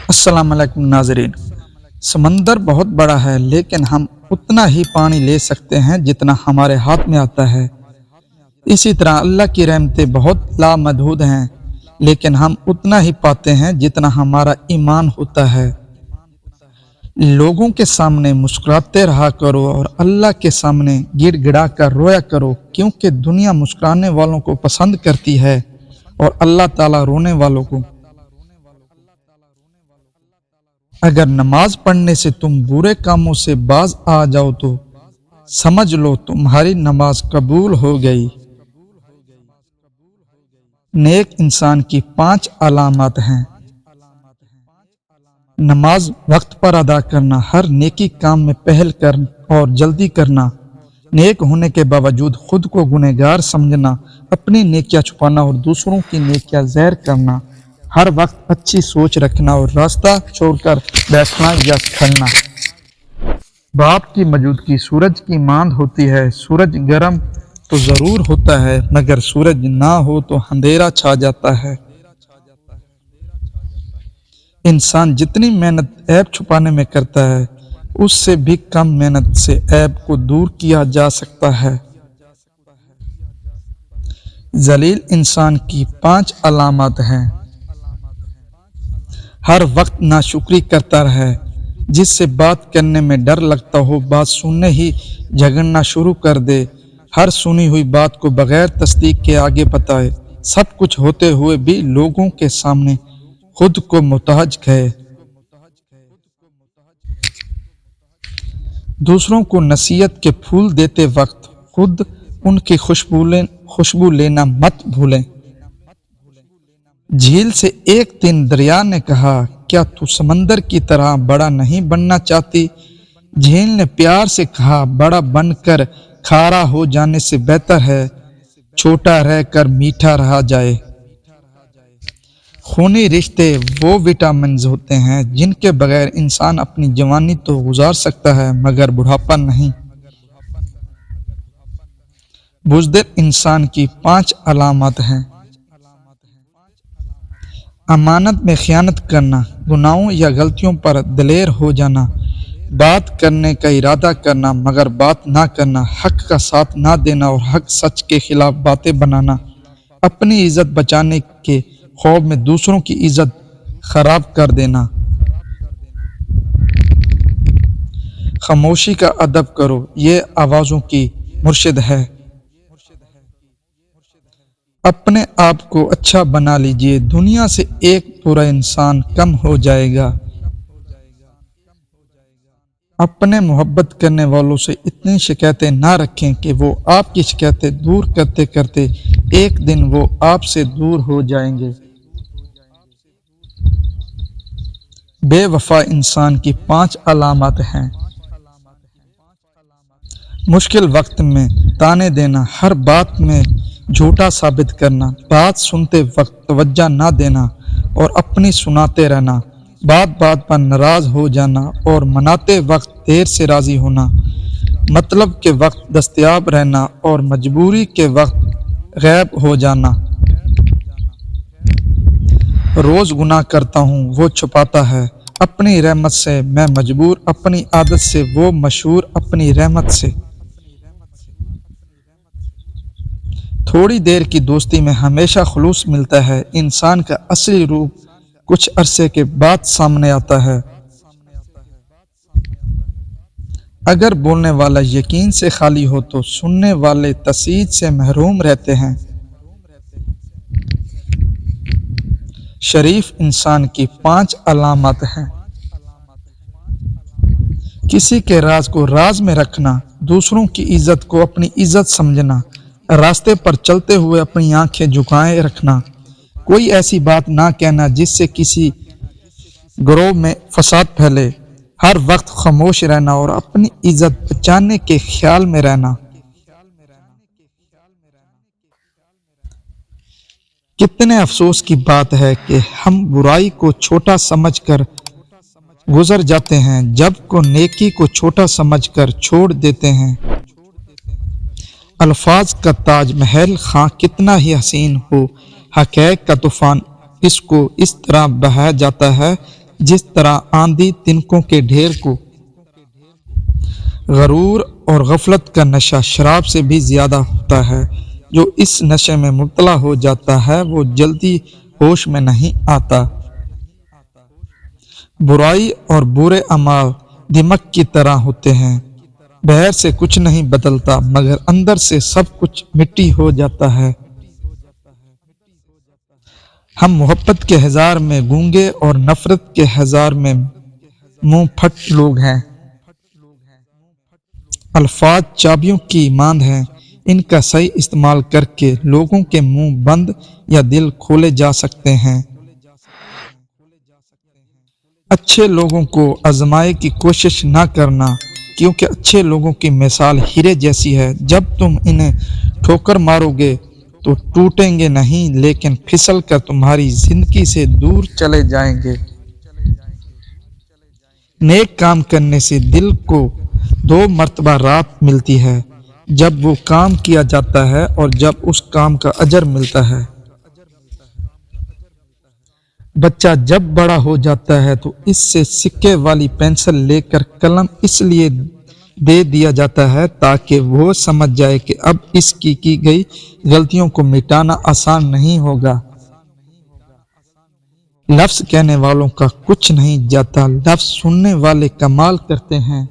السلام علیکم ناظرین۔ سمندر بہت بڑا ہے لیکن ہم اتنا ہی پانی لے سکتے ہیں جتنا ہمارے ہاتھ میں آتا ہے۔ اسی طرح اللہ کی رحمتیں بہت لامحدود ہیں لیکن ہم اتنا ہی پاتے ہیں جتنا ہمارا ایمان ہوتا ہے۔ لوگوں کے سامنے مسکراتے رہا کرو اور اللہ کے سامنے گڑ گڑا کر رویا کرو، کیونکہ دنیا مسکرانے والوں کو پسند کرتی ہے اور اللہ تعالیٰ رونے والوں کو۔ اگر نماز پڑھنے سے تم برے کاموں سے باز آ جاؤ تو سمجھ لو تمہاری نماز قبول ہو گئی۔ نیک انسان کی 5 علامات ہیں۔ نماز وقت پر ادا کرنا، ہر نیکی کام میں پہل کرنا اور جلدی کرنا، نیک ہونے کے باوجود خود کو گنہگار سمجھنا، اپنی نیکیاں چھپانا اور دوسروں کی نیکیاں ظاہر کرنا، ہر وقت اچھی سوچ رکھنا اور راستہ چھوڑ کر بیٹھنا یا کھڑنا۔ باپ کی موجودگی سورج کی مانند ہوتی ہے، سورج گرم تو ضرور ہوتا ہے مگر سورج نہ ہو تو اندھیرا چھا جاتا ہے۔ انسان جتنی محنت عیب چھپانے میں کرتا ہے اس سے بھی کم محنت سے عیب کو دور کیا جا سکتا ہے۔ ذلیل انسان کی 5 علامات ہیں۔ ہر وقت ناشکری کرتا رہے، جس سے بات کرنے میں ڈر لگتا ہو بات سننے ہی جھگڑنا شروع کر دے، ہر سنی ہوئی بات کو بغیر تصدیق کے آگے بتائے، سب کچھ ہوتے ہوئے بھی لوگوں کے سامنے خود کو محتاج کہے، دوسروں کو نصیحت کے پھول دیتے وقت خود ان کی خوشبو لینا مت بھولیں۔ جھیل سے ایک دن دریا نے کہا، کیا تو سمندر کی طرح بڑا نہیں بننا چاہتی؟ جھیل نے پیار سے کہا، بڑا بن کر کھارا ہو جانے سے بہتر ہے چھوٹا رہ کر میٹھا رہا جائے۔ خونی رشتے وہ وٹامنز ہوتے ہیں جن کے بغیر انسان اپنی جوانی تو گزار سکتا ہے مگر بڑھاپا نہیں۔ بزدل انسان کی 5 علامات ہیں۔ امانت میں خیانت کرنا، گناہوں یا غلطیوں پر دلیر ہو جانا، بات کرنے کا ارادہ کرنا مگر بات نہ کرنا، حق کا ساتھ نہ دینا اور حق سچ کے خلاف باتیں بنانا، اپنی عزت بچانے کے خوف میں دوسروں کی عزت خراب کر دینا۔ خاموشی کا ادب کرو، یہ آوازوں کی مرشد ہے۔ اپنے آپ کو اچھا بنا لیجئے، دنیا سے ایک برا انسان کم ہو جائے گا۔ اپنے محبت کرنے والوں سے اتنی شکایتیں نہ رکھیں کہ وہ آپ کی شکایتیں دور کرتے کرتے ایک دن وہ آپ سے دور ہو جائیں گے۔ بے وفا انسان کی 5 علامات ہیں۔ مشکل وقت میں تانے دینا، ہر بات میں جھوٹا ثابت کرنا، بات سنتے وقت توجہ نہ دینا اور اپنی سناتے رہنا، بات پر ناراض ہو جانا اور مناتے وقت دیر سے راضی ہونا، مطلب کے وقت دستیاب رہنا اور مجبوری کے وقت غائب ہو جانا۔ روز گناہ کرتا ہوں وہ چھپاتا ہے اپنی رحمت سے، میں مجبور اپنی عادت سے، وہ مشہور اپنی رحمت سے۔ تھوڑی دیر کی دوستی میں ہمیشہ خلوص ملتا ہے، انسان کا اصلی روپ کچھ عرصے کے بعد سامنے آتا ہے۔ اگر بولنے والا یقین سے خالی ہو تو سننے والے تصدیق سے محروم رہتے ہیں۔ شریف انسان کی 5 علامات ہیں۔ کسی کے راز کو راز میں رکھنا، دوسروں کی عزت کو اپنی عزت سمجھنا، راستے پر چلتے ہوئے اپنی آنکھیں جھکائے رکھنا، کوئی ایسی بات نہ کہنا جس سے کسی گروہ میں فساد پھیلے، ہر وقت خاموش رہنا اور اپنی عزت بچانے کے خیال میں رہنا۔ کتنے افسوس کی بات ہے کہ ہم برائی کو چھوٹا سمجھ کر گزر جاتے ہیں جب کو نیکی کو چھوٹا سمجھ کر چھوڑ دیتے ہیں۔ الفاظ کا تاج محل خواہ کتنا ہی حسین ہو، حقائق کا طوفان اس کو اس طرح بہا جاتا ہے جس طرح آندھی تنکوں کے ڈھیر کو غرور اور غفلت کا نشہ شراب سے بھی زیادہ ہوتا ہے، جو اس نشے میں مبتلا ہو جاتا ہے وہ جلدی ہوش میں نہیں آتا۔ برائی اور برے اعمال دمک کی طرح ہوتے ہیں، باہر سے کچھ نہیں بدلتا مگر اندر سے سب کچھ مٹی ہو جاتا ہے۔ ہم محبت کے ہزار میں گونگے اور نفرت کے ہزار میں منہ پھٹ لوگ ہیں۔ الفاظ چابیوں کی مانند ہیں، ان کا صحیح استعمال کر کے لوگوں کے منہ بند یا دل کھولے جا سکتے ہیں۔ اچھے لوگوں کو آزمائے کی کوشش نہ کرنا، کیونکہ اچھے لوگوں کی مثال ہیرے جیسی ہے، جب تم انہیں ٹھوکر مارو گے تو ٹوٹیں گے نہیں لیکن پھسل کر تمہاری زندگی سے دور چلے جائیں گے۔ نیک کام کرنے سے دل کو 2 مرتبہ راحت ملتی ہے، جب وہ کام کیا جاتا ہے اور جب اس کام کا اجر ملتا ہے۔ بچہ جب بڑا ہو جاتا ہے تو اس سے سکے والی پینسل لے کر قلم اس لیے دے دیا جاتا ہے تاکہ وہ سمجھ جائے کہ اب اس کی گئی غلطیوں کو مٹانا آسان نہیں ہوگا۔ لفظ کہنے والوں کا کچھ نہیں جاتا، لفظ سننے والے کمال کرتے ہیں۔